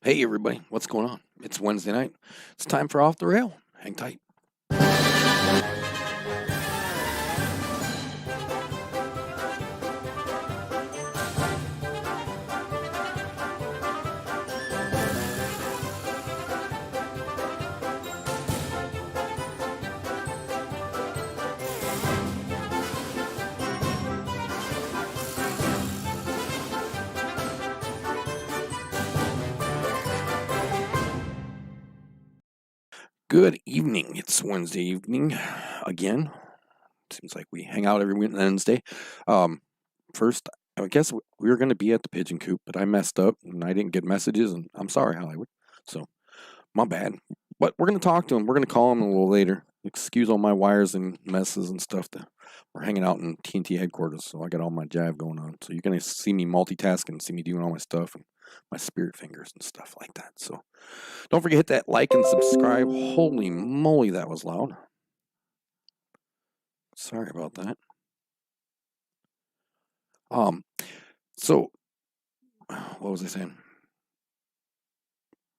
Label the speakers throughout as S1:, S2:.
S1: Hey everybody, what's going on? It's Wednesday night. It's time for Off the Rail. Hang tight. Good evening. It's Wednesday evening again. Seems like we hang out every Wednesday. First, I guess we were going to be at the pigeon coop, but I messed up and I didn't get messages, and I'm sorry, Hollywood. So, my bad. But we're going to talk to him. We're going to call him a little later. Excuse all my wires and messes and stuff. We're hanging out in TNT Headquarters, so I got all my jive going on. So you're going to see me multitasking, see me doing all my stuff and my spirit fingers and stuff like that. So don't forget to hit that like and subscribe. Holy moly, that was loud. Sorry about that. So what was I saying?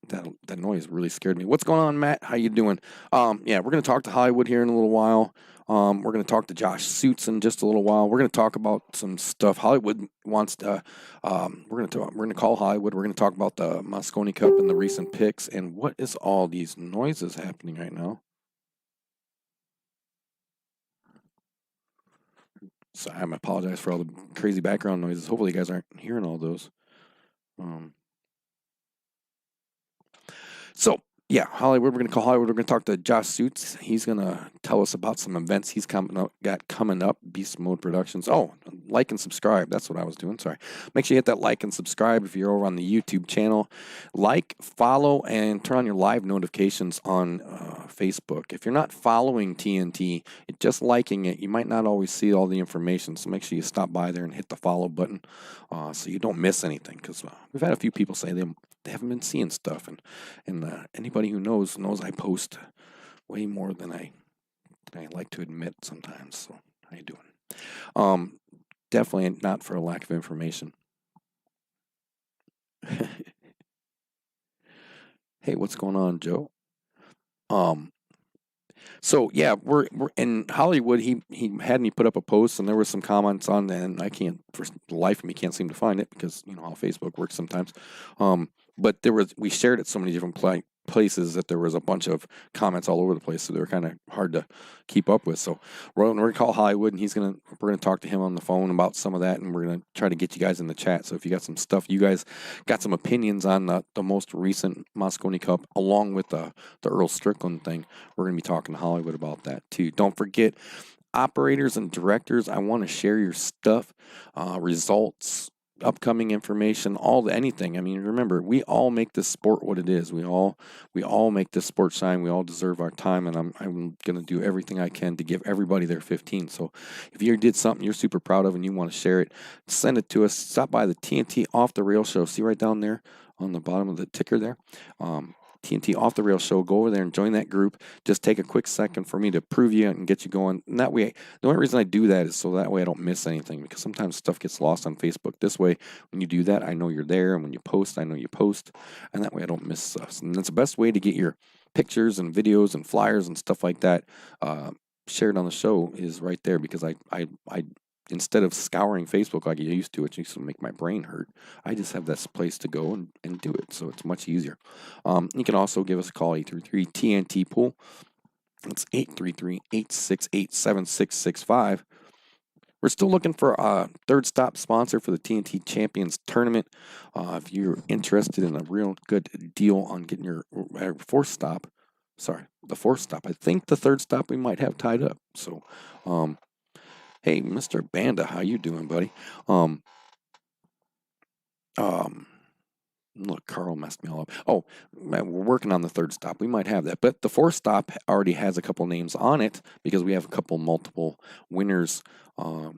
S1: That noise really scared me. What's going on, Matt? How you doing? Yeah, we're gonna talk to Hollywood here in a little while. We're gonna talk to Josh Suits in just a little while. We're gonna talk about some stuff. Hollywood wants to. We're gonna call Hollywood. We're gonna talk about the Moscone Cup and the recent picks and what is all these noises happening right now. So I apologize for all the crazy background noises. Hopefully, you guys aren't hearing all those. So yeah, Hollywood. We're gonna call Hollywood. We're gonna talk to Josh Suits. He's gonna tell us about some events he's coming up. Beast Mode Productions. Oh, like and subscribe. That's what I was doing. Sorry. Make sure you hit that like and subscribe if you're over on the YouTube channel. Like, follow, and turn on your live notifications on Facebook. If you're not following TNT, just liking it, you might not always see all the information. So make sure you stop by there and hit the follow button so you don't miss anything. Because we've had a few people say they haven't been seeing stuff, and anybody who knows I post way more than I like to admit sometimes. So how you doing? Definitely not for a lack of information. Hey, what's going on, Joe? So yeah, we're in Hollywood. He had me put up a post, and there was some comments on that, and I can't for the life of me can't seem to find it because you know how Facebook works sometimes. But we shared it so many different places that there was a bunch of comments all over the place, so they were kind of hard to keep up with. So we're gonna call Hollywood, and we're gonna talk to him on the phone about some of that, and we're gonna try to get you guys in the chat. So if you got some stuff, you guys got some opinions on the most recent Moscone Cup, along with the Earl Strickland thing, we're gonna be talking to Hollywood about that too. Don't forget, operators and directors, I want to share your stuff, results, upcoming information, anything. I mean, remember, we all make this sport what it is. We all make this sport shine. We all deserve our time, and I'm gonna do everything I can to give everybody their 15. So if you did something you're super proud of and you want to share it, send it to us. Stop by the TNT Off the Rail show. See right down there on the bottom of the ticker there. TNT Off the Rail show. Go over there and join that group. Just take a quick second for me to prove you and get you going. And that way, the only reason I do that is so that way I don't miss anything, because sometimes stuff gets lost on Facebook. This way, when you do that, I know you're there, and when you post, I know you post, and that way I don't miss stuff. And that's the best way to get your pictures and videos and flyers and stuff like that shared on the show is right there, because I instead of scouring Facebook like I used to, it used to make my brain hurt. I just have this place to go and do it, so it's much easier. You can also give us a call, 833-TNT-POOL. It's 833-868-7665. We're still looking for a third stop sponsor for the TNT Champions Tournament. If you're interested in a real good deal on getting your fourth stop, the fourth stop. I think the third stop we might have tied up. So, hey, Mr. Banda, how you doing, buddy? Look, Carl messed me all up. Oh, we're working on the third stop. We might have that, but the fourth stop already has a couple names on it because we have a couple multiple winners.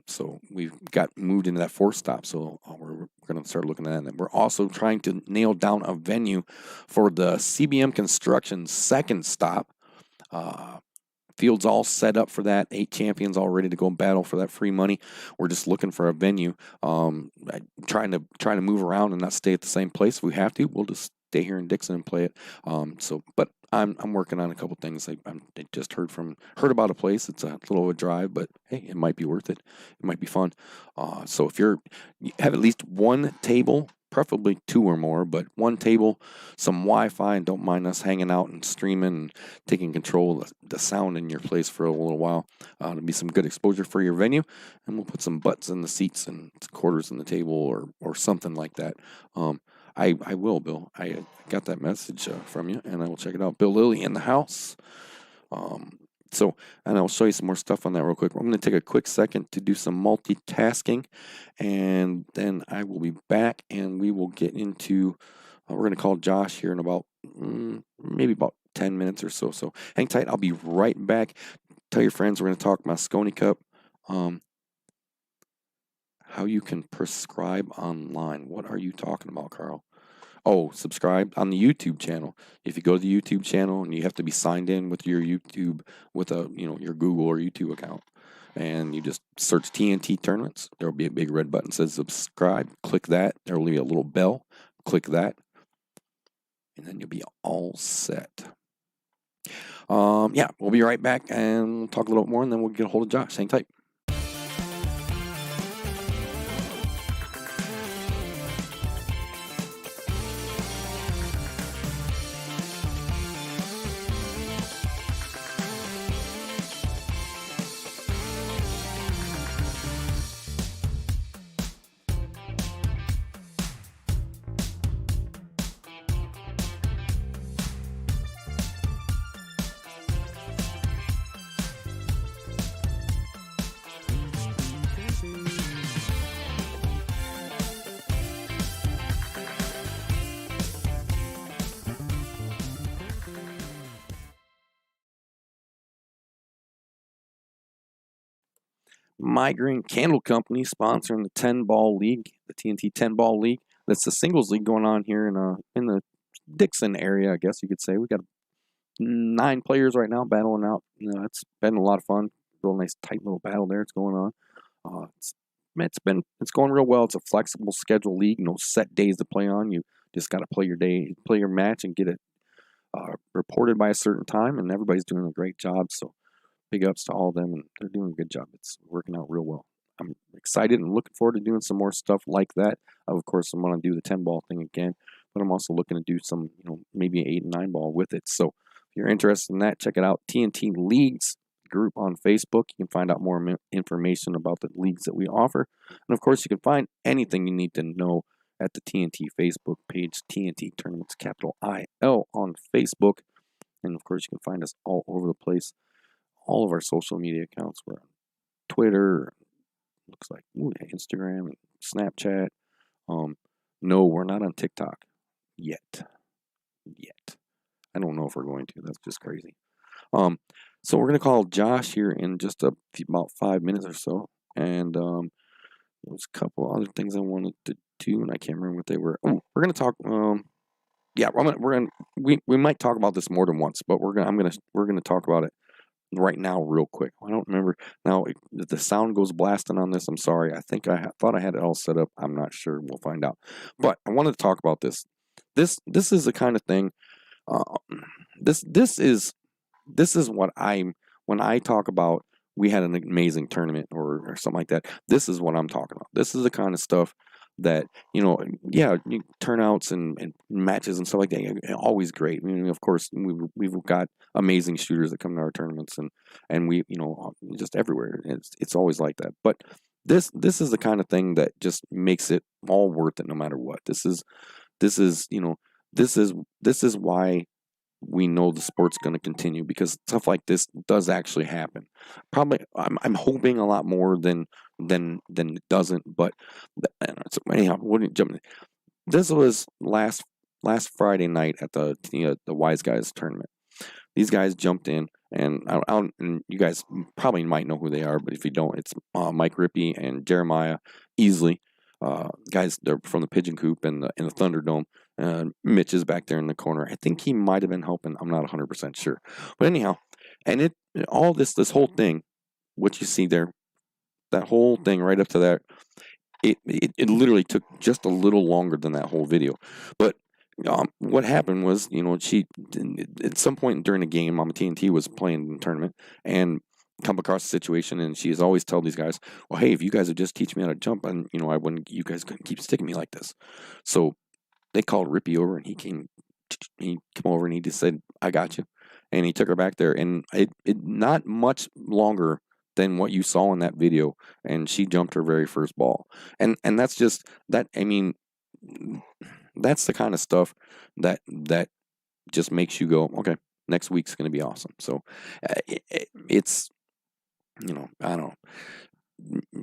S1: So we've got moved into that fourth stop. So we're going to start looking at that. And we're also trying to nail down a venue for the CBM Construction second stop. Field's all set up for that. 8 champions all ready to go battle for that free money. We're just looking for a venue. Trying to move around and not stay at the same place. If we have to, we'll just stay here in Dixon and play it. But I'm working on a couple things. I just heard about a place. It's a little of a drive, but hey, it might be worth it. It might be fun. So if you have at least one table, preferably two or more, but one table, some Wi-Fi, and don't mind us hanging out and streaming and taking control of the sound in your place for a little while. It'll be some good exposure for your venue, and we'll put some butts in the seats and quarters in the table or something like that. I will, Bill. I got that message from you, and I will check it out. Bill Lilly in the house. And I'll show you some more stuff on that real quick. I'm going to take a quick second to do some multitasking, and then I will be back, and we will get into. We're going to call Josh here in about maybe about 10 minutes or so. So hang tight. I'll be right back. Tell your friends we're going to talk Moscone Cup. How you can prescribe online. What are you talking about, Carl? Oh, subscribe on the YouTube channel. If you go to the YouTube channel, and you have to be signed in with your YouTube, with your Google or YouTube account, and you just search TNT Tournaments, there will be a big red button that says subscribe. Click that. There will be a little bell. Click that, and then you'll be all set. We'll be right back and talk a little bit more, and then we'll get a hold of Josh. Hang tight. Migraine Candle Company sponsoring the 10-ball league, the TNT 10-ball league. That's the singles league going on here in the Dixon area, I guess you could say. We got 9 players right now battling out. It's been a lot of fun. Real nice, tight little battle there. It's going on. It's going real well. It's a flexible schedule league. No set days to play on. You just got to play your match, and get it reported by a certain time. And everybody's doing a great job. So big ups to all of them, and they're doing a good job. It's working out real well. I'm excited and looking forward to doing some more stuff like that. Of course, I'm going to do the 10-ball thing again, but I'm also looking to do some, maybe an 8 and 9-ball with it. So if you're interested in that, check it out. TNT Leagues group on Facebook. You can find out more information about the leagues that we offer. And of course, you can find anything you need to know at the TNT Facebook page, TNT Tournaments, capital IL on Facebook. And of course, you can find us all over the place. All of our social media accounts. We're on Twitter, looks like Instagram and Snapchat. No, we're not on TikTok yet. I don't know if we're going to. That's just crazy. So we're going to call Josh here in just about 5 minutes or so. And there's a couple other things I wanted to do, and I can't remember what they were. Oh, we're going to talk. We might talk about this more than once, but we're gonna talk about it right now real quick. I don't remember now if the sound goes blasting on this. I'm sorry. I thought I had it all set up. I'm not sure. We'll find out. But I wanted to talk about this. This is the kind of thing. This is what when I talk about we had an amazing tournament or something like that. This is what I'm talking about. This is the kind of stuff that, turnouts and matches and stuff like that, always great. I mean, of course, we've got amazing shooters that come to our tournaments, and we, just everywhere. It's always like that. But this is the kind of thing that just makes it all worth it, no matter what. This is why we know the sport's going to continue, because stuff like this does actually happen. Probably, I'm hoping a lot more than it doesn't. But anyhow, wouldn't jump in. This was last Friday night at the Wise Guys tournament. These guys jumped in, and and you guys probably might know who they are, but if you don't, it's Mike Rippey and Jeremiah Easley. Guys, they're from the Pigeon Coop and the Thunderdome. Mitch is back there in the corner. I think he might have been helping. I'm not 100% sure. But anyhow, and this whole thing, what you see there, that whole thing right up to that, it literally took just a little longer than that whole video. But what happened was, she at some point during the game, Mama TNT was playing in the tournament and come across a situation, and she has always told these guys, "Well, hey, if you guys would just teach me how to jump, and I wouldn't, you guys couldn't keep sticking me like this." So they called Rippy over, and he came over and he just said, "I got you," and he took her back there, and it not much longer than what you saw in that video, and she jumped her very first ball, and that's just that. I mean, that's the kind of stuff that just makes you go, okay, next week's going to be awesome. So it's, I don't know,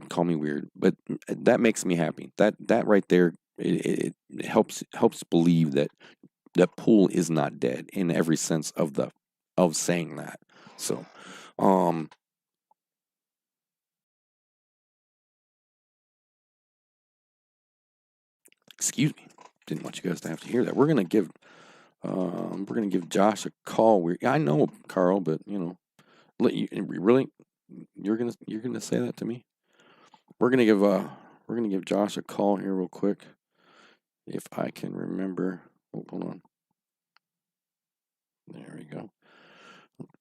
S1: call me weird, but that makes me happy. That right there, it helps believe that pool is not dead in every sense of saying that. So, um, excuse me, didn't want you guys to have to hear that. We're gonna give Josh a call. I know Carl, but really, you're gonna say that to me? We're gonna give Josh a call here real quick, if I can remember. Oh, hold on. There we go.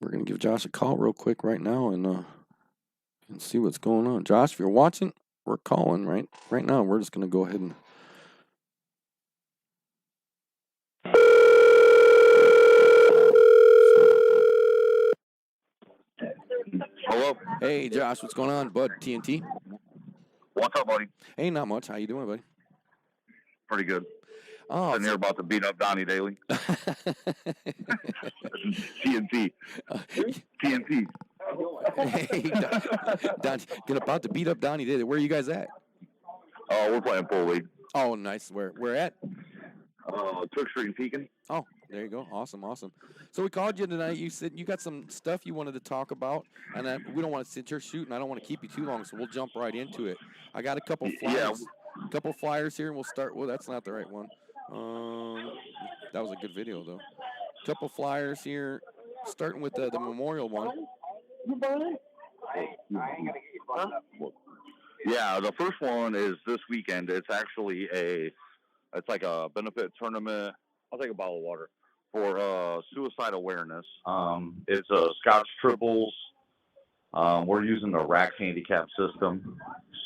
S1: We're gonna give Josh a call real quick right now and see what's going on. Josh, if you're watching, we're calling right now. We're just gonna go ahead and.
S2: Hello.
S1: Hey, Josh, what's going on, bud? TNT.
S2: What's up, buddy?
S1: Hey, not much. How you doing, buddy?
S2: Pretty good.
S1: Oh,
S2: Sitting here about to beat up Donnie Daly. TNT. TNT.
S1: Hey, Don, get about to beat up Donnie. Where are you guys at?
S2: Oh, we're playing pool league.
S1: Oh, nice. Where at?
S2: Took Street and Pekin.
S1: Oh, there you go. Awesome. So we called you tonight. You said you got some stuff you wanted to talk about, and we don't want to sit here shooting. I don't want to keep you too long, so we'll jump right into it. I got a couple flyers. Couple flyers here, and we'll start. Well, that's not the right one. That was a good video though. Couple flyers here, starting with the memorial one.
S2: Yeah, the first one is this weekend. It's actually it's like a benefit tournament. I'll take a bottle of water for suicide awareness. It's a Scotch triples. We're using the rack handicap system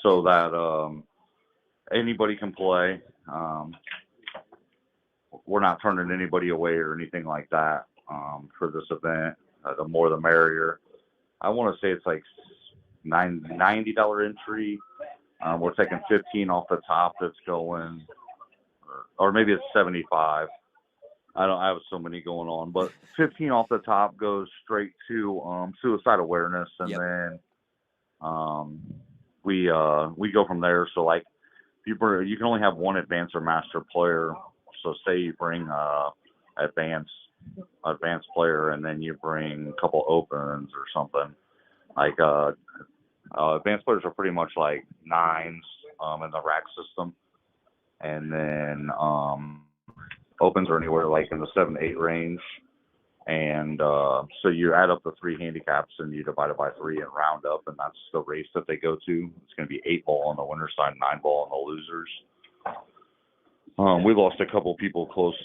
S2: so that anybody can play. We're not turning anybody away or anything like that for this event. The more the merrier. I want to say it's like $90 entry. We're taking 15 off the top that's going, or maybe it's 75. I have so many going on, but 15 off the top goes straight to suicide awareness, and then we go from there. So like you can only have one advanced or master player. So say you bring advanced player, and then you bring a couple opens or something. Like advanced players are pretty much like nines in the rack system, and then opens are anywhere like in the 7-8 range. And so you add up the three handicaps and you divide it by 3 and round up, and that's the race that they go to. It's going to be 8 ball on the winner side, 9 ball on the losers. We lost a couple people close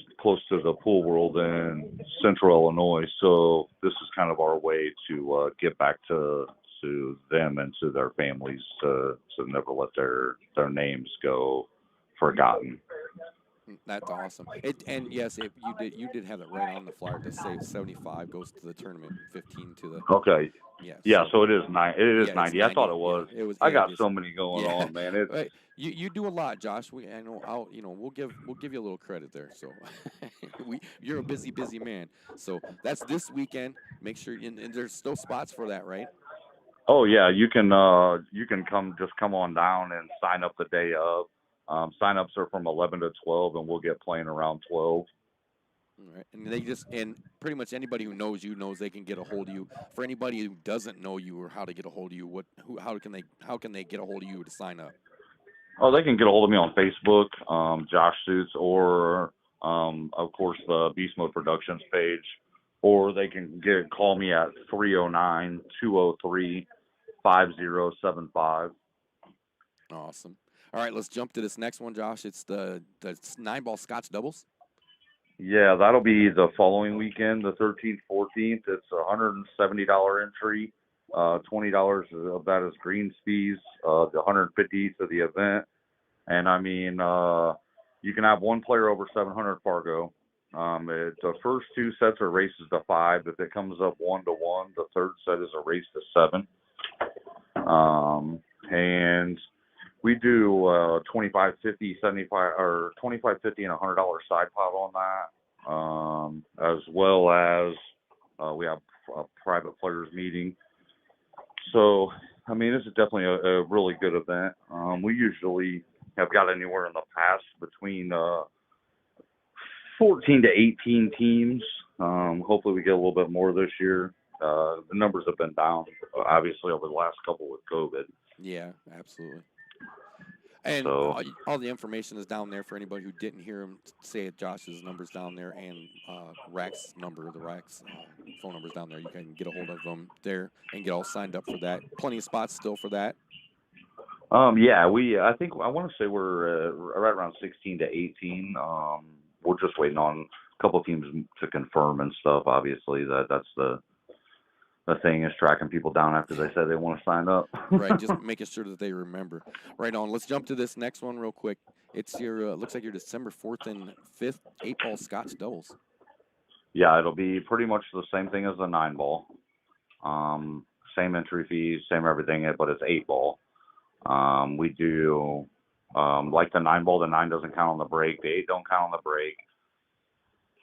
S2: to the pool world in Central Illinois, so this is kind of our way to get back to them and to their families to never let their names go forgotten.
S1: That's awesome. And yes, you did have it right on the flyer to say 75 goes to the tournament, 15 to the.
S2: Okay.
S1: Yeah.
S2: Yeah. So it is 90. It is 90.
S1: 90.
S2: I thought it was.
S1: Yeah, it was.
S2: I got so many going on, man. It's
S1: you do a lot, Josh. I know. We'll give you a little credit there. So you're a busy man. So that's this weekend. Make sure and there's still spots for that, right?
S2: Oh yeah, you can come on down and sign up the day of. Sign-ups are from 11 to 12, and we'll get playing around 12.
S1: All right. And pretty much anybody who knows you knows they can get a hold of you. For anybody who doesn't know you or how to get a hold of you, how can they get a hold of you to sign up?
S2: Oh, they can get a hold of me on Facebook, Josh Suits, or of course the Beast Mode Productions page, or they can call me at 309-203-5075.
S1: Awesome. All right, let's jump to this next one, Josh. It's the 9-ball Scotch doubles.
S2: Yeah, that'll be the following weekend, the 13th, 14th. It's a $170 entry. $20 of that is greens fees. The 150 to the event, and I mean, you can have one player over 700 Fargo. The first two sets are races to 5. If it comes up 1-1, the third set is a race to 7. And we do 25, 50, 75, or 25, 50, and $100 side pot on that, as well as we have a private players meeting. So, I mean, this is definitely a really good event. We usually have got anywhere in the past between 14 to 18 teams. Hopefully, we get a little bit more this year. The numbers have been down, obviously, over the last couple with COVID.
S1: Yeah, absolutely. And
S2: So,
S1: all the information is down there for anybody who didn't hear him say it. Josh's number's down there, and Rack's number, the Rack's phone number's down there. You can get a hold of them there and get all signed up for that. Plenty of spots still for that.
S2: yeah, I think I want to say we're right around 16 to 18. We're just waiting on a couple of teams to confirm and stuff. Obviously, that's the thing is tracking people down after they say they want to sign up.
S1: Right, just making sure that they remember. Right on. Let's jump to this next one real quick. It's your looks like your December 4th and 5th 8-ball Scotch doubles.
S2: Yeah, it'll be pretty much the same thing as the 9-ball. Same entry fees, same everything, but it's 8-ball. We do like the 9-ball. The 9 doesn't count on the break. The 8 don't count on the break.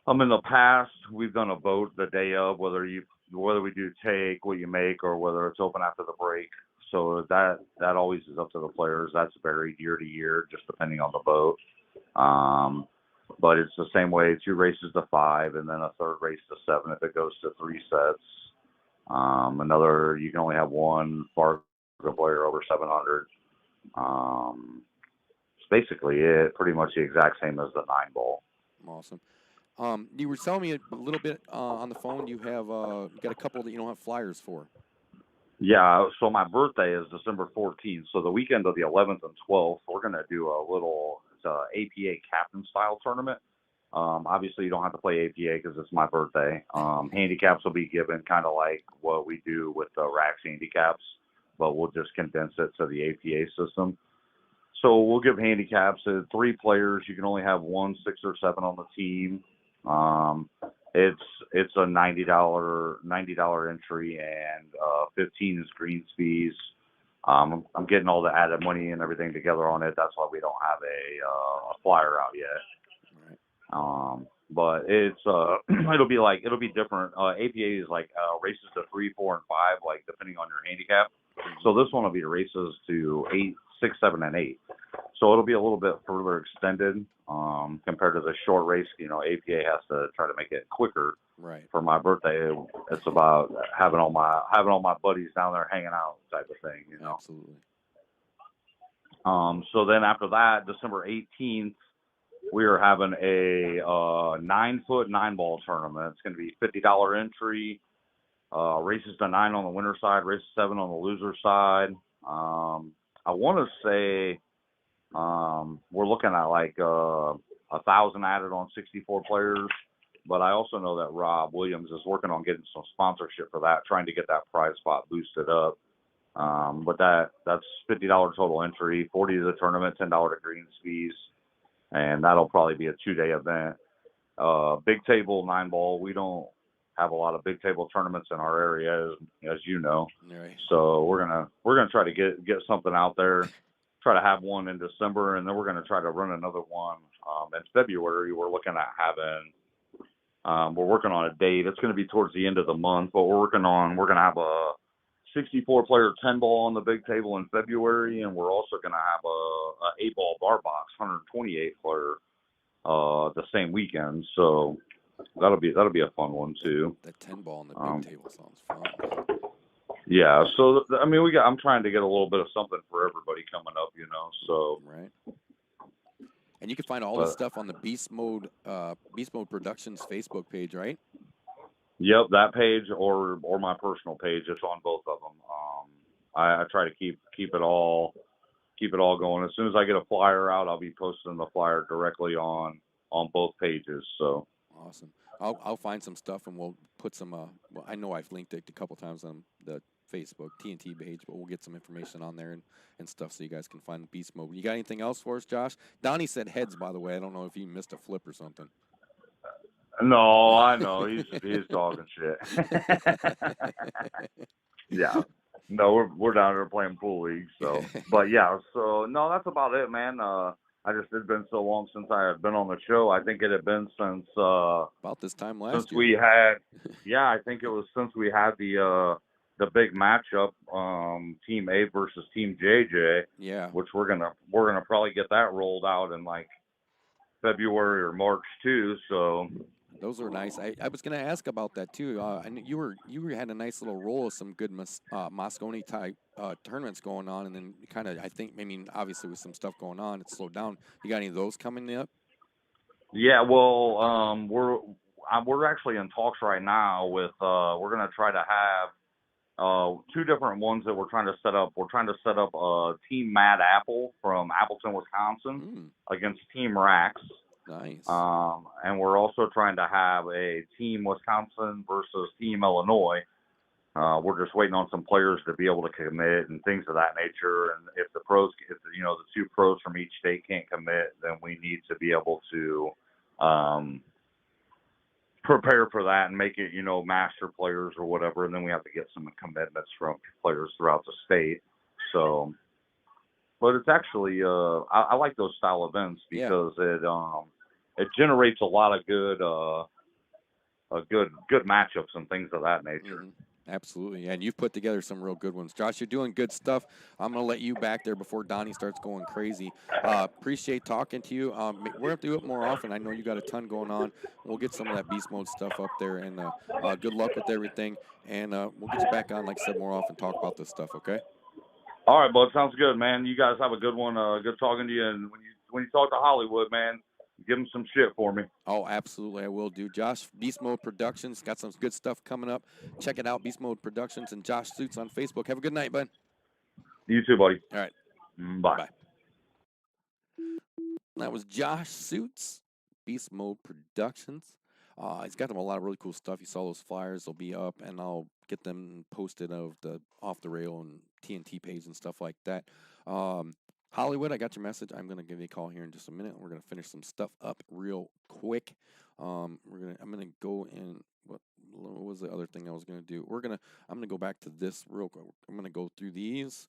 S2: In the past, we've done a vote the day of whether we do take what you make or whether it's open after the break. So that always is up to the players. That's varied year to year, just depending on the vote. But it's the same way: 2 races to 5, and then a third race to 7 if it goes to 3 sets. Another, you can only have one Fargo player over 700. It's basically it. Pretty much the exact same as the 9-ball.
S1: Awesome. You were telling me a little bit on the phone. You have you got a couple that you don't have flyers for.
S2: Yeah, so my birthday is December 14th. So the weekend of the 11th and 12th, we're going to do a little APA captain style tournament. Obviously, you don't have to play APA because it's my birthday. Handicaps will be given kind of like what we do with the Racks handicaps, but we'll just condense it to the APA system. So we'll give handicaps to 3 players. You can only have 1, 6, or 7 on the team. It's a $90 entry, and 15 is greens fees. I'm getting all the added money and everything together on it. That's why we don't have a flyer out yet.
S1: Right.
S2: But it's it'll be different. APA is like races to 3, 4, and 5, like depending on your handicap. So this one will be races to 8, 6, 7, and 8. So it'll be a little bit further extended compared to the short race. APA has to try to make it quicker.
S1: Right.
S2: For my birthday, it's about having all my buddies down there hanging out type of thing.
S1: Absolutely.
S2: So then after that, December 18th, we are having a 9-foot 9-ball tournament. It's going to be $50 entry. Races to 9 on the winner side, races 7 on the loser side. I want to say we're looking at like 1,000 added on 64 players. But I also know that Rob Williams is working on getting some sponsorship for that, trying to get that prize spot boosted up. But that's $50 total entry, $40 to the tournament, $10 to greens fees, and that'll probably be a 2-day event. Big table 9-ball. We don't have a lot of big table tournaments in our area, as you know.
S1: Right.
S2: So we're gonna try to get something out there. Try to have one in December, and then we're gonna try to run another one in February. We're looking at having. We're working on a date. It's going to be towards the end of the month, but we're going to have a 64-player 10-ball on the big table in February, and we're also going to have a 8-ball bar box 128-player the same weekend. So that'll be a fun one too.
S1: That 10-ball on the big table sounds fun.
S2: Yeah. So I mean, I'm trying to get a little bit of something for everybody coming up, So
S1: right. And you can find all this stuff on the Beast Mode Productions Facebook page, right?
S2: Yep, that page or my personal page. It's on both of them. I try to keep it all going. As soon as I get a flyer out, I'll be posting the flyer directly on both pages. So
S1: Awesome. I'll find some stuff and we'll put some. Well, I know I've linked it a couple times on the Facebook TNT page, but we'll get some information on there and stuff so you guys can find beast mode. You got anything else for us, Josh? Donnie said heads, by the way. I don't know if he missed a flip or something.
S2: No, I know he's talking shit. Yeah. No, we're down there playing pool league. So, but yeah. So no, that's about it, man. It's been so long since I had been on the show. I think it had been since
S1: About this time last
S2: since
S1: year.
S2: we had. Yeah, I think it was since we had the big matchup, Team A versus Team JJ.
S1: Yeah.
S2: Which we're gonna probably get that rolled out in like February or March too. So
S1: Those were nice. I was going to ask about that too. I knew you had a nice little roll of some good Moscone type tournaments going on, and then kind of I mean obviously with some stuff going on, it slowed down. You got any of those coming up?
S2: yeah, well, we're actually in talks right now with we're gonna try to have two different ones that we're trying to set up. We're trying to set up Team Mad Apple from Appleton, Wisconsin, against Team Rax.
S1: Nice.
S2: And we're also trying to have a Team Wisconsin versus Team Illinois. We're just waiting on some players to be able to commit and things of that nature. And if the two pros from each state can't commit, then we need to be able to prepare for that and make it, master players or whatever. And then we have to get some commitments from players throughout the state. So, but it's actually, I like those style events because it generates a lot of good matchups and things of that nature.
S1: Mm-hmm. Absolutely. And you've put together some real good ones. Josh, you're doing good stuff. I'm going to let you back there before Donnie starts going crazy. Appreciate talking to you. We're going to have to do it more often. I know you got a ton going on. We'll get some of that beast mode stuff up there. And good luck with everything. And we'll get you back on, like I said, more often, talk about this stuff, okay?
S2: All right, bud. Sounds good, man. You guys have a good one. Good talking to you. And when you talk to Hollywood, man, give him some shit for me.
S1: Oh, absolutely. I will do. Josh, Beast Mode Productions, got some good stuff coming up. Check it out, Beast Mode Productions and Josh Suits on Facebook. Have a good night, bud.
S2: You too, buddy.
S1: All right.
S2: Bye.
S1: Bye. That was Josh Suits, Beast Mode Productions. He's got them a lot of really cool stuff. You saw those flyers; they'll be up, and I'll get them posted of the Off the Rail and TNT page and stuff like that. Hollywood, I got your message. I'm gonna give you a call here in just a minute. We're gonna finish some stuff up real quick. I'm gonna go in. What was the other thing I was gonna do? I'm gonna go back to this real quick. I'm gonna go through these.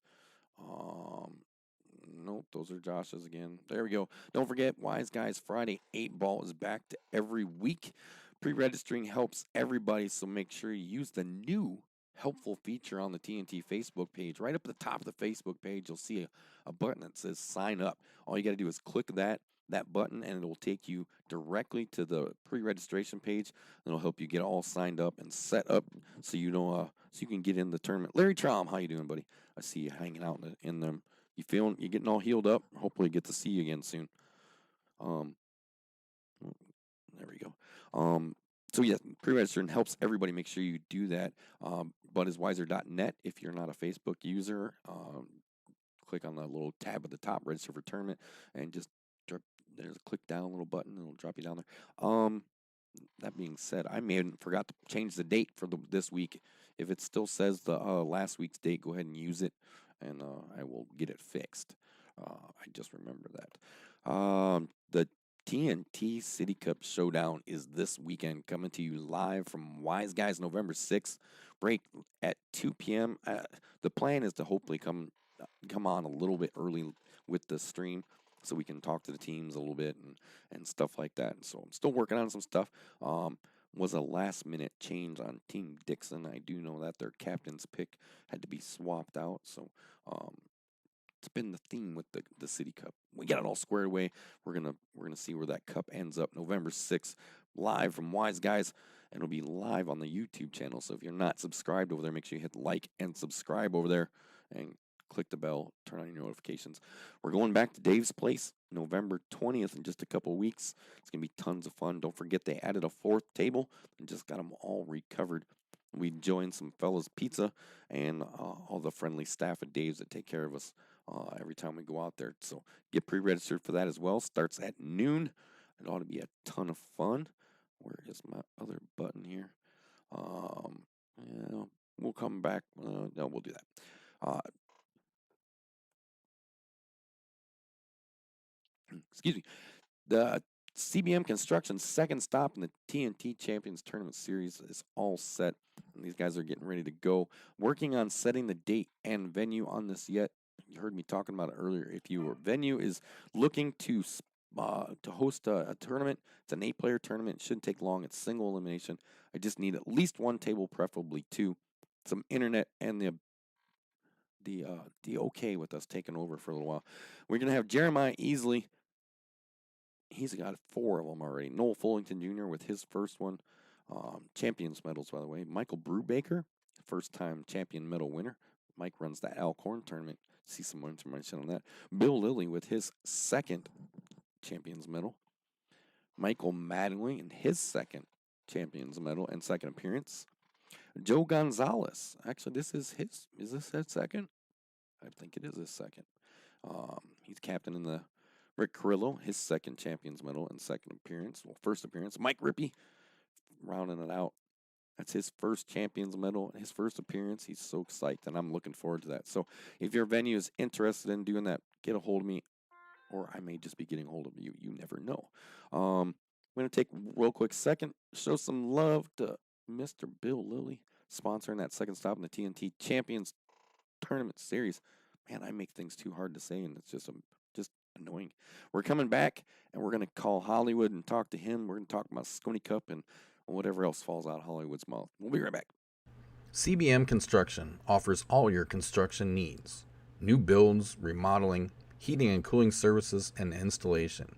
S1: Nope, those are Josh's again. There we go. Don't forget, Wise Guys Friday 8 Ball is back to every week. Pre-registering helps everybody, so make sure you use the new helpful feature on the TNT Facebook page. Right up at the top of the Facebook page, you'll see a button that says sign up. All you got to do is click that button, and it'll take you directly to the pre-registration page. It'll help you get all signed up and set up so so you can get in the tournament. Larry Traum, how you doing, buddy? I see you hanging out in them. You getting all healed up? Hopefully get to see you again soon. There we go. So yeah, pre-registering helps everybody. Make sure you do that. Budiswiser.net if you're not a Facebook user. Click on the little tab at the top, register for tournament, and just there's a click down little button, and it'll drop you down there. That being said, I may have forgot to change the date for this week. If it still says the last week's date, go ahead and use it, and I will get it fixed. I just remember that. The TNT City Cup Showdown is this weekend, coming to you live from Wise Guys November 6th. Break at 2 p.m. The plan is to hopefully come on a little bit early with the stream, so we can talk to the teams a little bit and stuff like that. And so I'm still working on some stuff. Was a last minute change on Team Dixon. I do know that their captain's pick had to be swapped out. So it's been the theme with the City Cup. We got it all squared away. We're gonna see where that cup ends up November 6th, live from Wise Guys, and it'll be live on the YouTube channel. So if you're not subscribed over there, make sure you hit like and subscribe over there and click the bell, turn on your notifications. We're going back to Dave's Place November 20th in just a couple weeks. It's going to be tons of fun. Don't forget they added a fourth table and just got them all recovered. We joined some fellas pizza and all the friendly staff at Dave's that take care of us every time we go out there. So get pre-registered for that as well. Starts at noon. It ought to be a ton of fun. Where is my other button here? Yeah, we'll come back. No, we'll do that. Excuse me. The CBM Construction's second stop in the TNT Champions Tournament Series is all set. And these guys are getting ready to go. Working on setting the date and venue on this yet. You heard me talking about it earlier. If your venue is looking to host a tournament, it's an 8-player tournament. It shouldn't take long. It's single elimination. I just need at least one table, preferably 2, some internet, and the okay with us taking over for a little while. We're gonna have Jeremiah Easley. He's got 4 of them already. Noel Fullington Jr. with his first one. Champions medals, by the way. Michael Brubaker, first-time champion medal winner. Mike runs the Alcorn tournament. See some more information on that. Bill Lilly with his second champions medal. Michael Mattingly in his second champions medal and second appearance. Joe Gonzalez. Actually, this is his. Is this his second? I think it is his second. He's captain in the Rick Carrillo, his second champions medal and second appearance. Well, first appearance. Mike Rippey, rounding it out. That's his first champions medal and his first appearance. He's so psyched, and I'm looking forward to that. So if your venue is interested in doing that, get a hold of me, or I may just be getting a hold of you. You never know. I'm going to take a real quick second, show some love to Mr. Bill Lilly, sponsoring that second stop in the TNT Champions Tournament Series. Man, I make things too hard to say, and it's just annoying. We're coming back, and we're going to call Hollywood and talk to him. We're going to talk about Scony Cup and whatever else falls out of Hollywood's mouth. We'll be right back.
S3: CBM Construction offers all your construction needs. New builds, remodeling, heating and cooling services, and installation.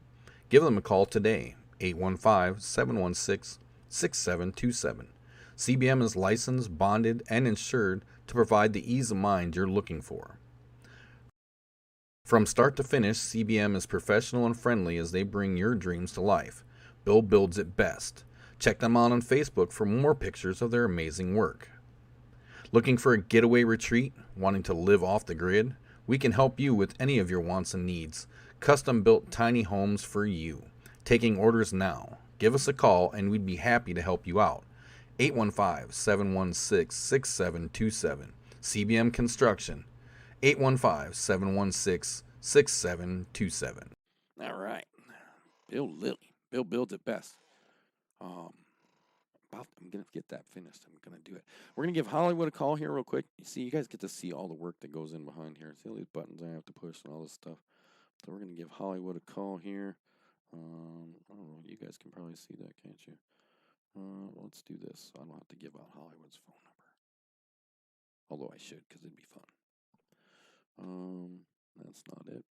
S3: Give them a call today, 815-716-6727. CBM is licensed, bonded, and insured to provide the ease of mind you're looking for. From start to finish, CBM is professional and friendly as they bring your dreams to life. Bill builds it best. Check them out on Facebook for more pictures of their amazing work. Looking for a getaway retreat? Wanting to live off the grid? We can help you with any of your wants and needs. Custom-built tiny homes for you. Taking orders now. Give us a call and we'd be happy to help you out. 815-716-6727. CBM Construction. 815-716-6727.
S1: All right. Bill Lilly. Bill builds it best. I'm going to get that finished. I'm going to do it. We're going to give Hollywood a call here real quick. You see, you guys get to see all the work that goes in behind here. See all these buttons I have to push and all this stuff. So we're going to give Hollywood a call here. I don't know. You guys can probably see that, can't you? Let's do this. I don't have to give out Hollywood's phone number. Although I should, because it'd be fun. That's not it.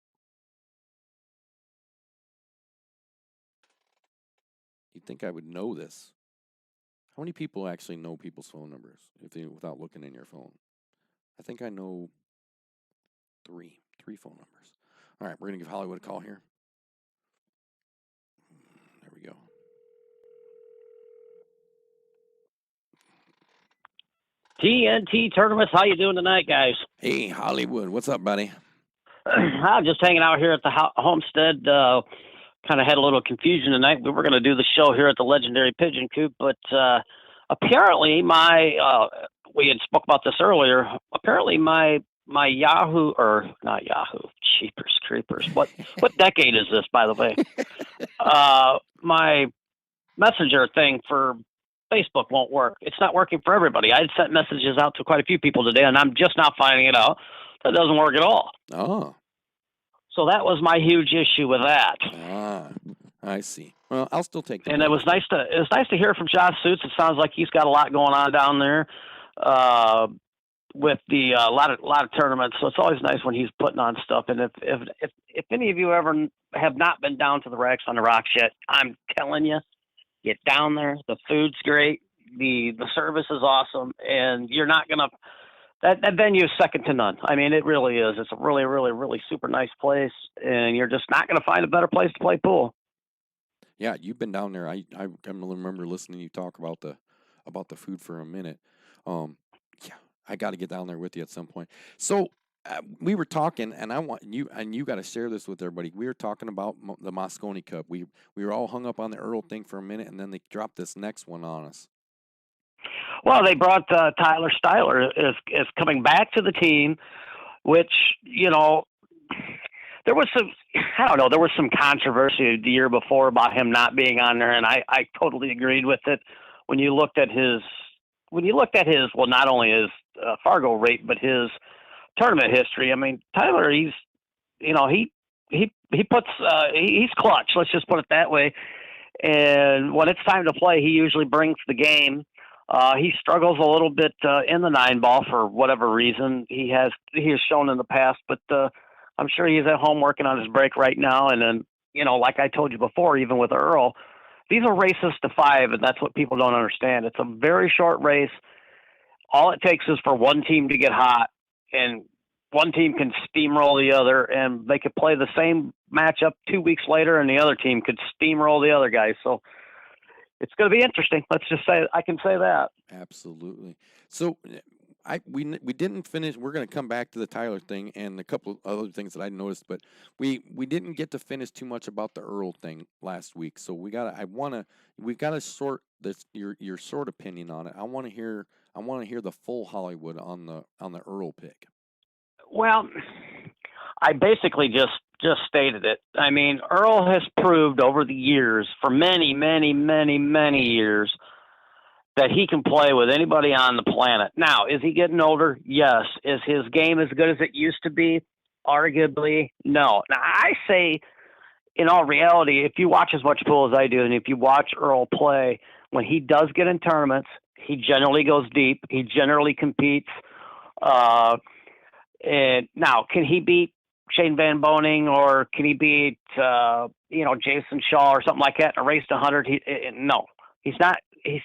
S1: You'd think I would know this. How many people actually know people's phone numbers without looking in your phone? I think I know 3 phone numbers. All right, we're going to give Hollywood a call here. There we go.
S4: TNT Tournaments, how you doing tonight, guys?
S1: Hey, Hollywood, what's up, buddy?
S4: I'm just hanging out here at the homestead. Kind of had a little confusion tonight. We were going to do the show here at the legendary Pigeon Coop, but apparently we had spoke about this earlier. Apparently my Yahoo, or not Yahoo, Jeepers Creepers. What decade is this, by the way? My messenger thing for Facebook won't work. It's not working for everybody. I had sent messages out to quite a few people today, and I'm just now finding it out that it doesn't work at all.
S1: Oh.
S4: So that was my huge issue with that.
S1: Ah, I see. Well, I'll still take that.
S4: And it was nice to hear from Josh Suits. It sounds like he's got a lot going on down there with the lot of tournaments. So it's always nice when he's putting on stuff. And if any of you ever have not been down to the Racks on the Rocks yet, I'm telling you, get down there. The food's great. The service is awesome, and you're not gonna. That venue is second to none. I mean, it really is. It's a really, really, really super nice place, and you're just not going to find a better place to play pool.
S1: Yeah, you've been down there. I remember listening to you talk about the food for a minute. Yeah, I got to get down there with you at some point. So we were talking, and I want you, and you got to share this with everybody. We were talking about the Moscone Cup. We were all hung up on the Earl thing for a minute, and then they dropped this next one on us.
S4: Well, they brought Tyler Styler is coming back to the team, which, you know, there was some, I don't know, there was some controversy the year before about him not being on there, and I totally agreed with it. When you looked at his, well, not only his Fargo rate, but his tournament history. I mean, Tyler, he's, you know, he puts, he's clutch. Let's just put it that way. And when it's time to play, he usually brings the game. He struggles a little bit in the 9-ball for whatever reason he has shown in the past, but I'm sure he's at home working on his break right now. And then, you know, like I told you before, even with Earl, these are races to 5, and that's what people don't understand. It's a very short race. All it takes is for one team to get hot, and one team can steamroll the other, and they could play the same matchup 2 weeks later, and the other team could steamroll the other guys. So it's going to be interesting. Let's just say I can say that.
S1: Absolutely. So we didn't finish. We're going to come back to the Tyler thing and a couple of other things that I noticed, but we didn't get to finish too much about the Earl thing last week. So we got to sort this your short opinion on it. I want to hear the full Hollywood on the Earl pick.
S4: Well, I basically just stated it. I mean, Earl has proved over the years, for many, many, many, many years, that he can play with anybody on the planet. Now, is he getting older? Yes. Is his game as good as it used to be? Arguably, no. Now, I say, in all reality, if you watch as much pool as I do, and if you watch Earl play, when he does get in tournaments, he generally goes deep. He generally competes. And now, can he beat Shane Van Boning, or can he beat Jason Shaw or something like that in a race to 100? No, he's not. He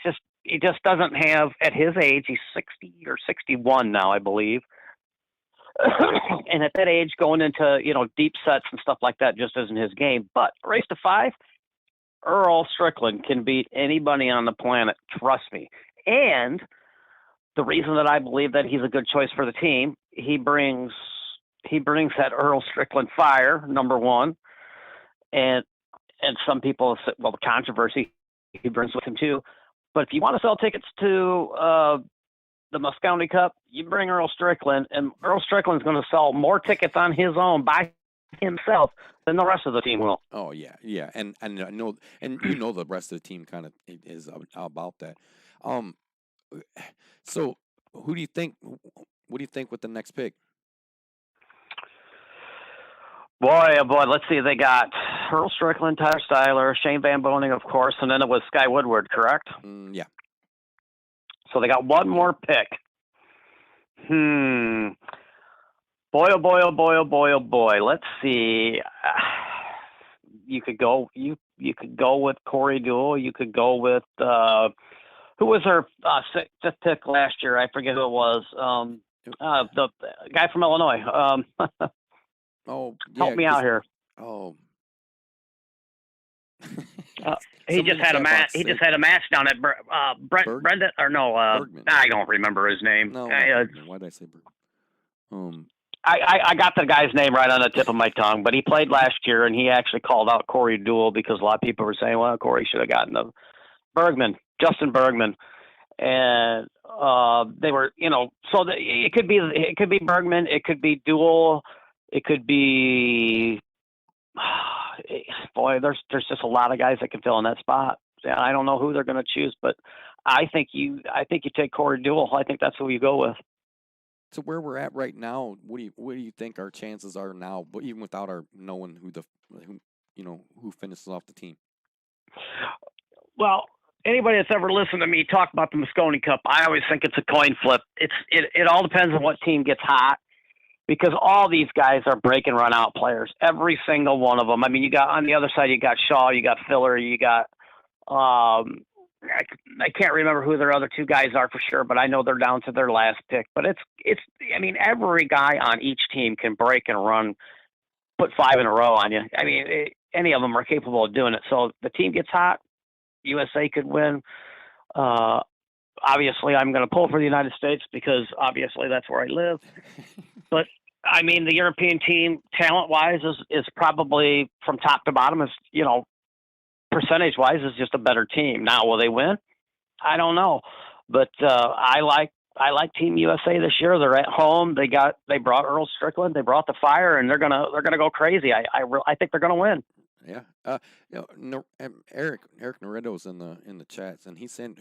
S4: just doesn't have, at his age. He's 60 or 61 now, I believe. And at that age, going into deep sets and stuff like that just isn't his game. But race to 5, Earl Strickland can beat anybody on the planet. Trust me. And the reason that I believe that he's a good choice for the team, he brings that Earl Strickland fire, number one, and some people say, well, the controversy he brings with him too. But if you want to sell tickets to the Moscone Cup, you bring Earl Strickland, and Earl Strickland's going to sell more tickets on his own by himself than the rest of the team will.
S1: Oh yeah, and I know, and the rest of the team kind of is about that. So who do you think? What do you think with the next pick?
S4: Boy, oh boy, let's see. They got Earl Strickland, Tyler Styler, Shane Van Boning, of course, and then it was Sky Woodward, correct?
S1: Yeah.
S4: So they got one more pick. Boy, oh boy, oh boy, oh boy, oh boy. Let's see. You could go. You could go with Corey Deuel. You could go with who was her fifth pick last year? I forget who it was. The guy from Illinois.
S1: Oh, yeah,
S4: help me out here.
S1: Oh.
S4: He just had a match. He just had a match down at Brendan, or no?
S1: Bergman.
S4: I don't remember his name.
S1: No, why did I say Bergman?
S4: I got the guy's name right on the tip of my tongue, but he played last year, and he actually called out Corey Deuel because a lot of people were saying, well, Corey should have gotten the Bergman, Justin Bergman, and they were, so it could be Bergman, it could be Deuel, it could be. Boy, there's just a lot of guys that can fill in that spot. I don't know who they're going to choose, but I think you take Corey Deuel. I think that's who you go with.
S1: So where we're at right now, what do you think our chances are now? But even without our knowing who finishes off the team.
S4: Well, anybody that's ever listened to me talk about the Moscone Cup, I always think it's a coin flip. It all depends on what team gets hot. Because all these guys are break and run out players, every single one of them. I mean, you got on the other side, you got Shaw, you got Filler, you got I can't remember who their other two guys are for sure, but I know they're down to their last pick. But it's I mean, every guy on each team can break and run, put 5 in a row on you. I mean, any of them are capable of doing it. So the team gets hot, USA could win. Obviously, I'm going to pull for the United States because obviously that's where I live. But I mean, the European team, talent-wise, is probably from top to bottom, is, percentage-wise, is just a better team. Now, will they win? I don't know, but I like Team USA this year. They're at home. They brought Earl Strickland. They brought the fire, and they're gonna go crazy. I think they're gonna win.
S1: Yeah. Eric Noretto's in the chats, and he said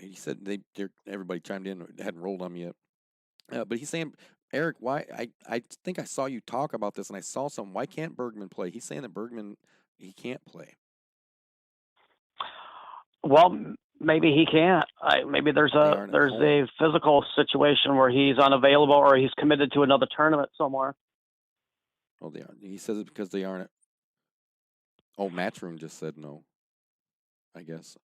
S1: everybody chimed in. They hadn't rolled on me yet. But he's saying, Eric, why? I think I saw you talk about this, and I saw something. Why can't Bergman play? He's saying that Bergman, he can't play.
S4: Well, maybe he can't. Maybe there's a physical situation where he's unavailable, or he's committed to another tournament somewhere.
S1: Oh, they are. He says it because they aren't. Oh, Matchroom just said no, I guess.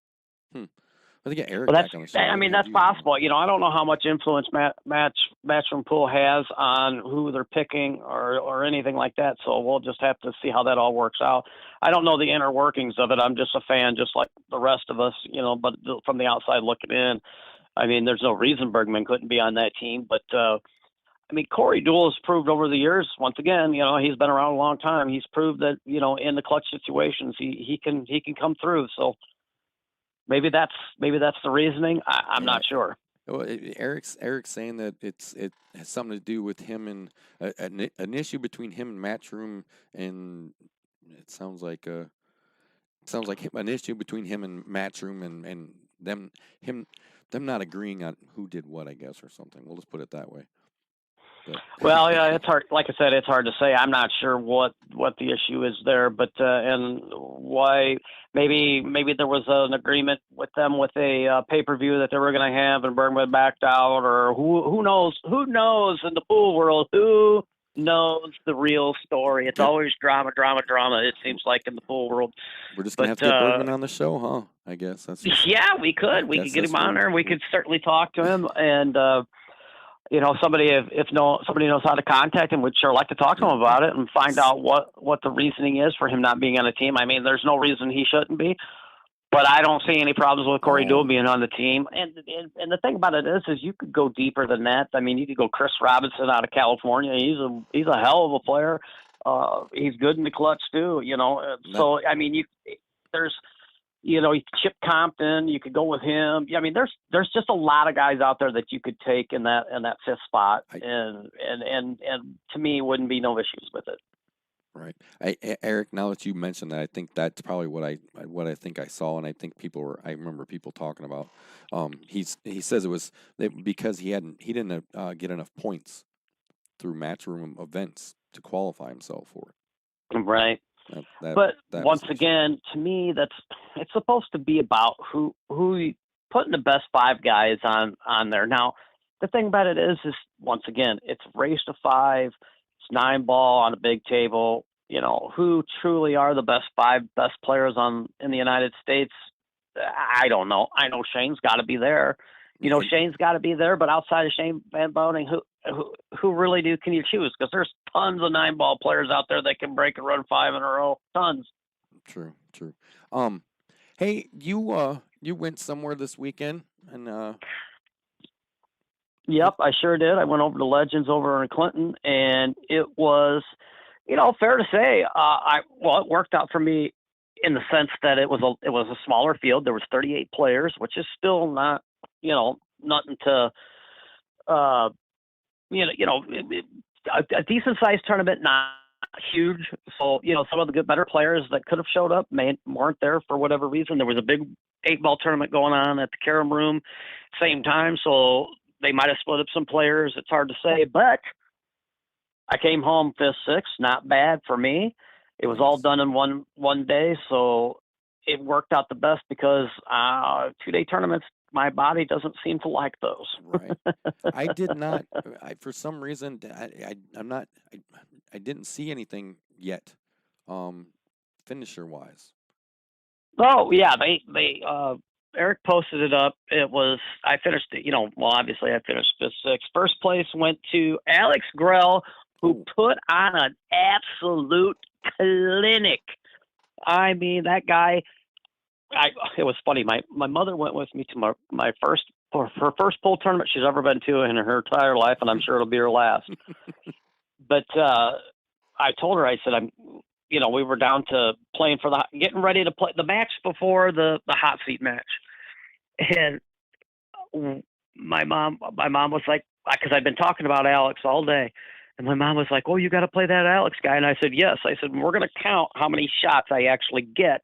S1: I think Eric back on the show.
S4: I mean, that's possible. I don't know how much influence Matchroom Pool has on who they're picking or anything like that. So we'll just have to see how that all works out. I don't know the inner workings of it. I'm just a fan, just like the rest of us, but from the outside looking in, I mean, there's no reason Bergman couldn't be on that team. But, I mean, Corey Deuel has proved over the years, once again, he's been around a long time. He's proved that, in the clutch situations, he can come through. So, maybe that's the reasoning. I'm not sure.
S1: Well, Eric's saying that it has something to do with him and an issue between him and Matchroom, and it sounds like an issue between him and Matchroom and them not agreeing on who did what, I guess, or something. We'll just put it that way. But.
S4: Well, yeah, it's hard. Like I said, it's hard to say. I'm not sure what the issue is there, but and why. Maybe there was an agreement with them with a pay-per-view that they were going to have, and Bergman backed out, or who knows? Who knows in the pool world? Who knows the real story? It's always drama. It seems like in the pool world.
S1: We're just gonna have to get Bergman on the show, huh? I guess that's.
S4: Yeah, we could. We could get him on there. We could certainly talk to him, and somebody somebody knows how to contact him, we'd sure like to talk to him about it and find out what the reasoning is for him not being on the team. I mean, there's no reason he shouldn't be, but I don't see any problems with Corey Deuel being on the team. And the thing about it is you could go deeper than that. I mean, you could go Chris Robinson out of California. He's a hell of a player. He's good in the clutch too. So I mean, there's. Chip Compton, you could go with him. I mean, there's just a lot of guys out there that you could take in that fifth spot, and to me, wouldn't be no issues with it.
S1: Right, Eric. Now that you mentioned that, I think that's probably what I think I saw, and I think I remember people talking about. He says it was because he didn't get enough points through Matchroom events to qualify himself for it.
S4: Right. But once again, to me, it's supposed to be about who putting the best five guys on there. Now, the thing about it is once again, it's race to 5, it's 9 ball on a big table. Who truly are the best players in the United States? I don't know. I know Shane's got to be there. Shane's got to be there, but outside of Shane Van Boning, who really can you choose? Because there's tons of 9 ball players out there that can break and run 5 in a row. Tons.
S1: True. Hey, you went somewhere this weekend, and
S4: Yep, I sure did. I went over to Legends over in Clinton, and it was, fair to say, it worked out for me in the sense that it was a smaller field. There was 38 players, which is still not, nothing to, a decent sized tournament, not huge. So, some of the better players that could have showed up weren't there for whatever reason. There was a big 8-ball tournament going on at the Carom Room same time. So they might have split up some players. It's hard to say, but I came home 5th, 6th, not bad for me. It was all done in one day. So it worked out the best because 2-day tournaments, my body doesn't seem to like those.
S1: Right. I did not. For some reason, I didn't see anything yet, finisher wise.
S4: Oh yeah, they Eric posted it up. I finished it. Obviously I finished 5th, 6th. First place went to Alex Grell, who put on an absolute clinic. I mean, that guy. It was funny. My mother went with me to her first pool tournament she's ever been to in her entire life, and I'm sure it'll be her last. But I told her, I said, we were down to playing for getting ready to play the match before the hot seat match. And my mom was like, because I'd been talking about Alex all day. And my mom was like, "Oh, you got to play that Alex guy." And I said, "Yes." I said, "We're going to count how many shots I actually get,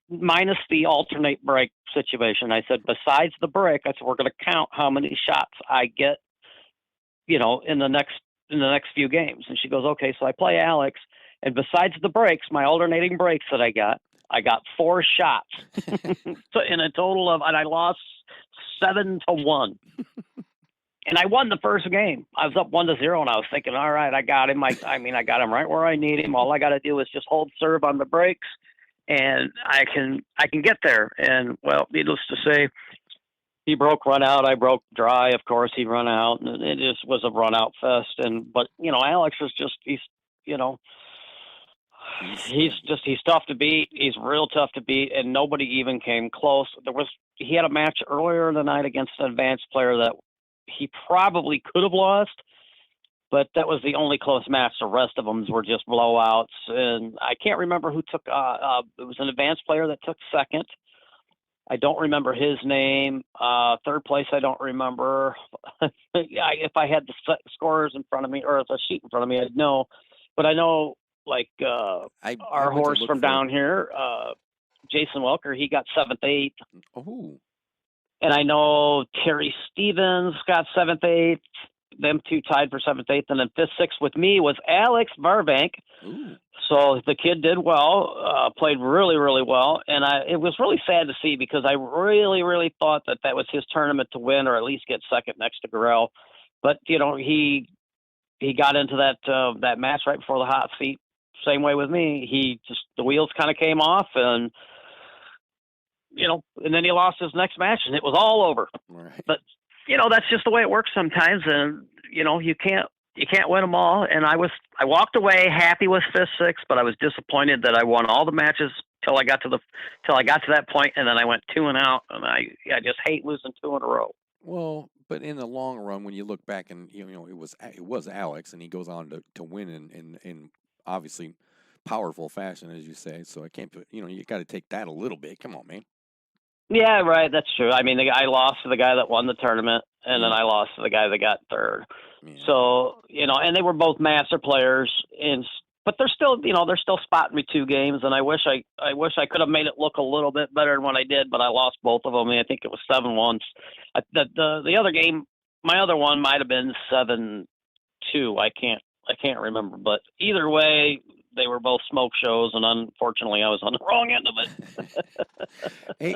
S4: minus the alternate break situation." I said, "Besides the break," I said, "we're going to count how many shots I get, in the next few games." And she goes, "Okay." So I play Alex, and besides the breaks, my alternating breaks that I got 4 shots. So in a total of, and I lost 7-1. And I won the first game. I was up 1-0, and I was thinking, all right, I got him. I got him right where I need him. All I got to do is just hold serve on the breaks, and I can get there. And, well, needless to say, he broke run out. I broke dry. Of course, he run out, and it just was a run out fest. But Alex is just he's tough to beat. He's real tough to beat, and nobody even came close. He had a match earlier in the night against an advanced player that he probably could have lost, but that was the only close match. The rest of them were just blowouts, and I can't remember who took. It was an advanced player that took second. I don't remember his name. Third place, I don't remember. If I had the scores in front of me or the sheet in front of me, I'd know. But I know, like our horse from down here, Jason Welker, he got 7th, 8th.
S1: Oh.
S4: And I know Terry Stevens got 7th, 8th. Them two tied for 7th, 8th. And then 5th, 6th with me was Alex Varbank.
S1: Ooh.
S4: So the kid did well, played really, really well. And it was really sad to see because I really, really thought that was his tournament to win or at least get second next to Gorell. But, he got into that match right before the hot seat. Same way with me. The wheels kind of came off and then he lost his next match and it was all over.
S1: Right.
S4: But, that's just the way it works sometimes. And, you can't win them all. And I walked away happy with 5th, 6th, but I was disappointed that I won all the matches till I got to that point, and then I went 2 and out, and I just hate losing 2 in a row.
S1: Well, but in the long run, when you look back and, it was Alex and he goes on to win in obviously powerful fashion, as you say. So I can't put, you got to take that a little bit. Come on, man. Yeah,
S4: right. That's true. I mean, I lost to the guy that won the tournament, and then I lost to the guy that got 3rd. Yeah. So, and they were both master players, but they're still spotting me 2 games, and I wish I could have made it look a little bit better than what I did, but I lost both of them. I think it was 7-1. The other game, my other one might have been 7-2. I can't remember, but either way, they were both smoke shows, and unfortunately, I was on the wrong end of it.
S1: Hey,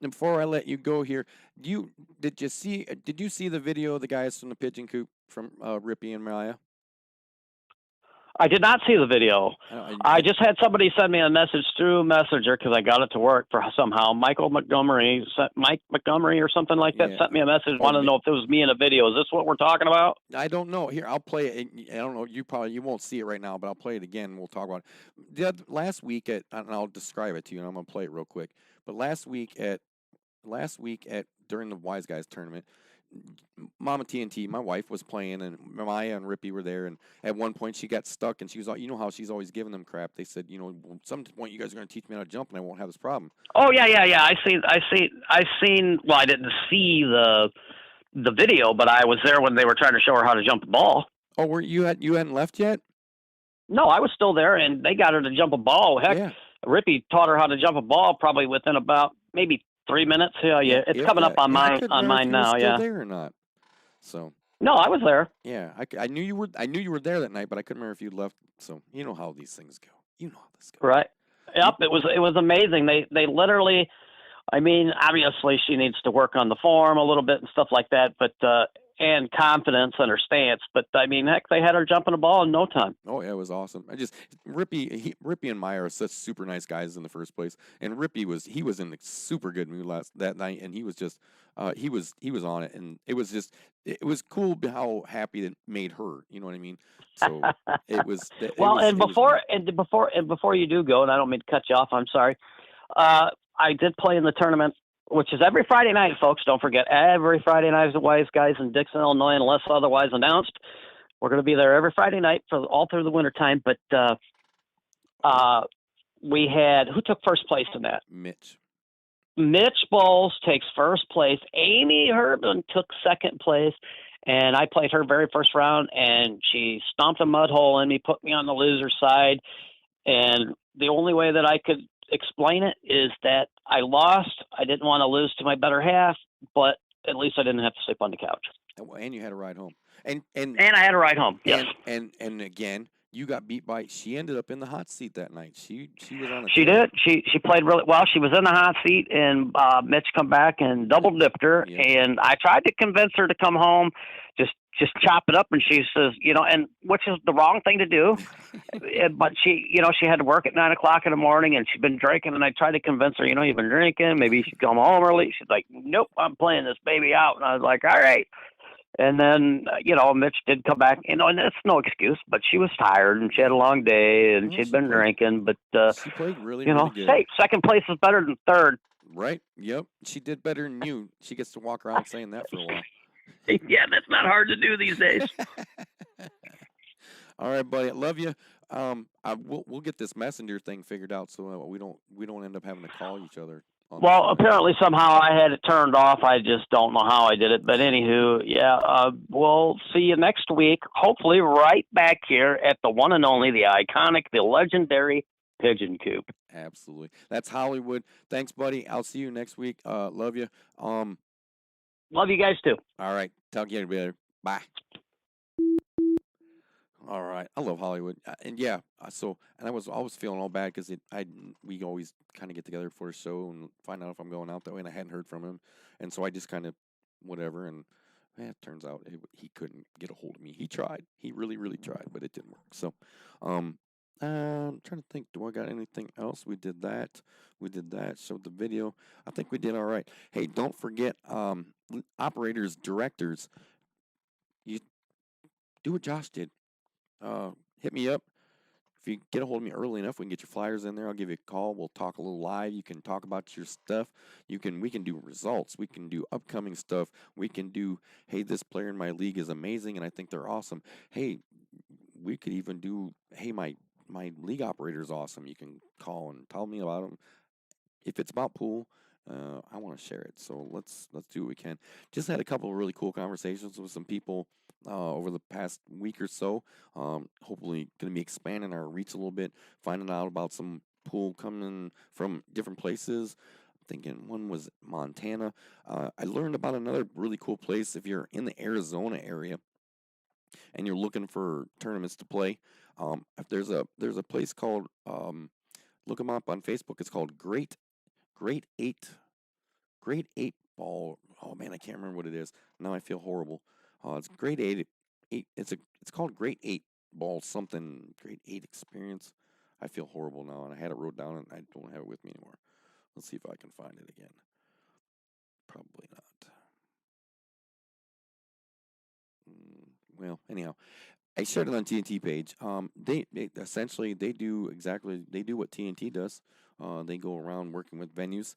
S1: before I let you go here, did you see the video of the guys from the pigeon coop from Rippy and Maya?
S4: I did not see the video. I just had somebody send me a message through Messenger because I got it to work for somehow. Mike Montgomery or something like that sent me a message, wanted to know if it was me in a video. Is this what we're talking about?
S1: I don't know. Here, I'll play it. I don't know. You won't see it right now, but I'll play it again. And we'll talk about it. Last week and I'll describe it to you, and I'm gonna play it real quick. But last week during the Wise Guys tournament, Mama TNT, my wife, was playing, and Maya and Rippy were there, and at one point she got stuck, and she was, how she's always giving them crap. They said, some point you guys are going to teach me how to jump, and I won't have this problem.
S4: Oh yeah. I seen. Well, I didn't see the video, but I was there when they were trying to show her how to jump the ball.
S1: Oh, you hadn't left yet?
S4: No, I was still there, and they got her to jump a ball. Heck, yeah. Rippy taught her how to jump a ball probably within about maybe 3 minutes. Yeah. It's coming up on mine now.
S1: Yeah. There or not? So.
S4: No, I was there.
S1: Yeah, I knew you were. I knew you were there that night, but I couldn't remember if you left. So you know how these things go. You know how this goes.
S4: Right. Yep. It was amazing. They literally. I mean, obviously she needs to work on the form a little bit and stuff like that, but and confidence in her stance. But I mean, heck, they had her jumping a ball in no time.
S1: Oh yeah, it was awesome. Rippy and Meyer are such super nice guys in the first place, and Rippy was in a super good mood that night, and he was just he was on it, and it was cool how happy it made her. You know what I mean? So it was. Before you do go, and I don't mean to cut you off. I'm sorry. I did play in the tournament, which is every Friday night, folks. Don't forget, every Friday night is the Wise Guys in Dixon, Illinois, unless otherwise announced.
S4: We're going to be there every Friday night for all through the wintertime. But we had, who took first place in that? Mitch Bowles takes first place. Amy Herman took second place. And I played her very first round, and she stomped a mud hole in me, put me on the loser side. And the only way that I could explain it is that I lost. I didn't want to lose to my better half, but at least I didn't have to sleep on the couch.
S1: And you had a ride home. And
S4: I had a ride home. Yes.
S1: And again, you got beat by. She ended up in the hot seat that night. She was on.
S4: She did. She played really well. She was in the hot seat, and Mitch come back and double dipped her. Yeah. And I tried to convince her to come home, just chop it up. And she says, and which is the wrong thing to do. But she had to work at 9 o'clock in the morning, and she'd been drinking. And I tried to convince her, you've been drinking. Maybe you should come home early. She's like, nope, I'm playing this baby out. And I was like, all right. And then, Mitch did come back, and that's no excuse, but she was tired and she had a long day and she'd been drinking, but,
S1: she played really good.
S4: Hey, second place is better than third.
S1: Right. Yep. She did better than you. She gets to walk around saying that for a while.
S4: Yeah, that's not hard to do these days.
S1: All right, buddy. I love you. We'll get this messenger thing figured out so we don't end up having to call each other.
S4: Well, apparently somehow I had it turned off. I just don't know how I did it. But anywho, yeah, we'll see you next week. Hopefully right back here at the one and only, the iconic, the legendary Pigeon Coop.
S1: Absolutely. That's Hollywood. Thanks, buddy. I'll see you next week. Love you.
S4: Love you guys too.
S1: All right. Talk to you later. Bye. All right, I love Hollywood, and yeah. And I was always feeling all bad because we always kind of get together for a show and find out if I'm going out that way, and I hadn't heard from him, and so I just kind of whatever. And it turns out he couldn't get a hold of me. He tried, he really, really tried, but it didn't work. So, I'm trying to think. Do I got anything else? We did that. Showed the video. I think we did all right. Hey, don't forget, operators, directors. You do what Josh did. Hit me up. If you get a hold of me early enough, we can get your flyers in there. I'll give you a call. We'll talk a little live. You can talk about your stuff. We can do results. We can do upcoming stuff. We can do, hey, this player in my league is amazing and I think they're awesome. Hey, we could even do, hey, my league operator is awesome. You can call and tell me about them. If it's about pool, I want to share it. So let's do what we can. Just had a couple of really cool conversations with some people over the past week or so. Hopefully going to be expanding our reach a little bit, finding out about some pool coming from different places. I'm thinking one was Montana. I learned about another really cool place if you're in the Arizona area and you're looking for tournaments to play. There's a place called look them up on Facebook. It's called Great Eight Ball. Oh man, I can't remember what it is. Now I feel horrible. It's Great Eight. It's called Great 8 Ball something. Great 8 Experience. I feel horrible now, and I had it wrote down, and I don't have it with me anymore. Let's see if I can find it again. Probably not. Well, anyhow, I shared it on TNT page. They essentially they do what TNT does. They go around working with venues,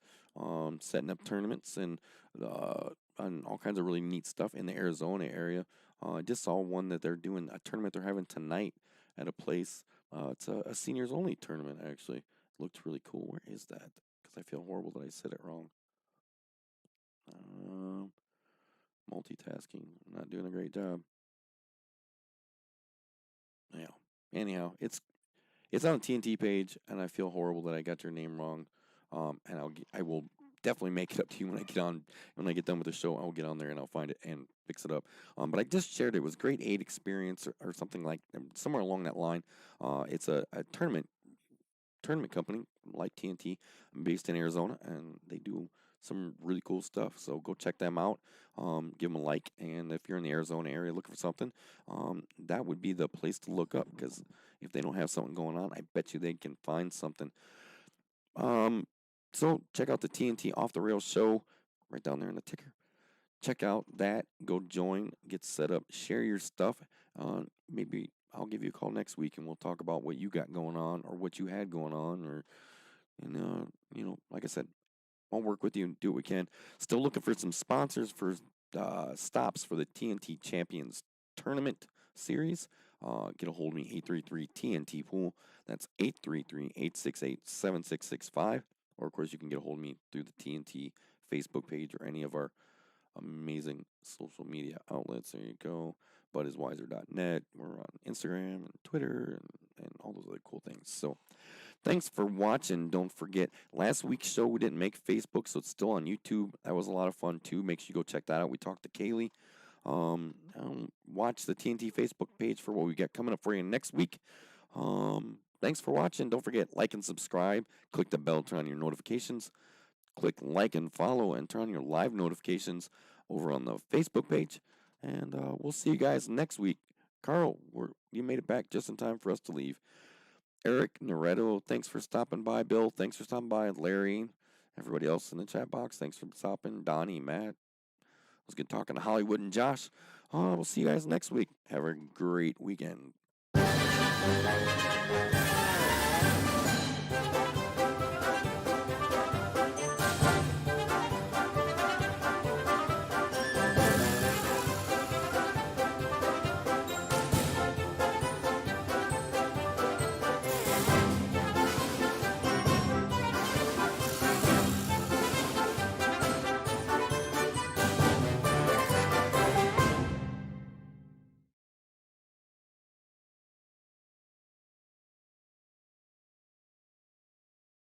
S1: setting up tournaments and all kinds of really neat stuff in the Arizona area. I just saw one that they're doing a tournament they're having tonight at a place. It's a seniors only tournament actually. Looked really cool. Where is that? Because I feel horrible that I said it wrong. Multitasking. I'm not doing a great job. Yeah. Anyhow, it's on the TNT page, and I feel horrible that I got your name wrong. And I will definitely make it up to you when I get done with the show. I'll get on there and I'll find it and fix it up. But I just shared it. It was Great 8 Experience or something like somewhere along that line. It's a tournament company like TNT based in Arizona, and they do some really cool stuff. So go check them out. Give them a like, and if you're in the Arizona area looking for something, that would be the place to look up, because if they don't have something going on, I bet you they can find something. So check out the TNT Off the Rails show right down there in the ticker. Check out that. Go join. Get set up. Share your stuff. Maybe I'll give you a call next week and we'll talk about what you got going on or what you had going on, like I said, I'll work with you and do what we can. Still looking for some sponsors for stops for the TNT Champions Tournament series, get a hold of me, 833-TNT Pool. That's 833-868-7665. Or, of course, you can get a hold of me through the TNT Facebook page or any of our amazing social media outlets. There you go. BudIsWiser.net. We're on Instagram and Twitter and all those other cool things. So thanks for watching. Don't forget, last week's show we didn't make Facebook, so it's still on YouTube. That was a lot of fun too. Make sure you go check that out. We talked to Kaylee. Watch the TNT Facebook page for what we got coming up for you next week. Thanks for watching. Don't forget, like and subscribe. Click the bell, turn on your notifications. Click like and follow and turn on your live notifications over on the Facebook page. And we'll see you guys next week. Carl, you made it back just in time for us to leave. Eric Noretto, thanks for stopping by. Bill, thanks for stopping by. Larry, everybody else in the chat box, thanks for stopping. Donnie, Matt. It was good talking to Hollywood and Josh. We'll see you guys next week. Have a great weekend.